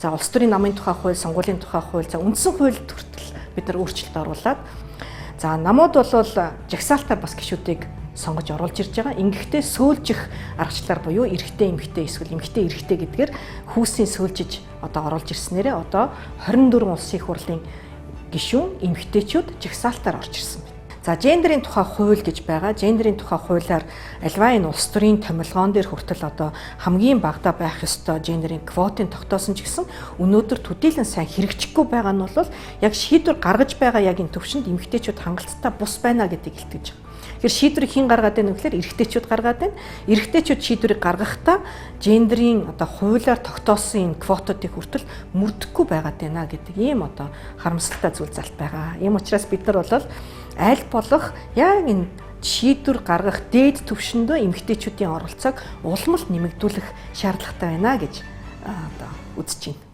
За улс төрийн намын тухай хууль, сонгуулийн тухай хууль, за үндсэн хуульд хүртэл бид нар өөрчлөлт оруулаад за намууд бол жагсаалтаар бас гишүүдийг сонгож оруулж ирж байгаа. Ингэхдээ сөүлжих аргачлалаар буюу эрэгтэй эмэгтэй эсвэл эмэгтэй эрэгтэй гэдгээр хүүсийн сөүлжиж одоо оруулж ирснээрээ одоо 24 улсын их хурлын гишүүн эмэгтэйчүүд жагсаалтаар орж ирсэн байна. За гендерийн тухай хууль гэж байгаа. Гендерийн тухай хуулиар альва энэ улс төрийн томилгоон дээр хүртэл одоо хамгийн багадаа байх ёстой гендерийн квотын тогтоосон ч гэсэн өнөөдөр төдийлөн сайн хэрэгжихгүй байгаа нь бол яг шийдвэр гаргаж байгаа яг энэ төвшөнд эмэгтэйчүүд хангалттай бус байна гэдгийг илтгэж байгаа. Тэгэхээр шийдвэрийг хэн гаргаад байна вэ гэхээр эрэгтэйчүүд гаргаад байна. Эрэгтэйчүүд шийдвэрийг гаргахдаа гендерийн одоо хуулиар тогтоосон энэ квотуудыг хүртэл мөрдөхгүй байгаад байна гэдэг ийм одоо харамсалтай зүйл залт байгаа. Ийм учраас бид нар бол аль болох яг энэ шийдвэр гаргах дээд түвшиндөө эмэгтэйчүүдийн оролцоог улам л нэмэгдүүлэх шаардлагатай байна гэж одоо үзэж байна.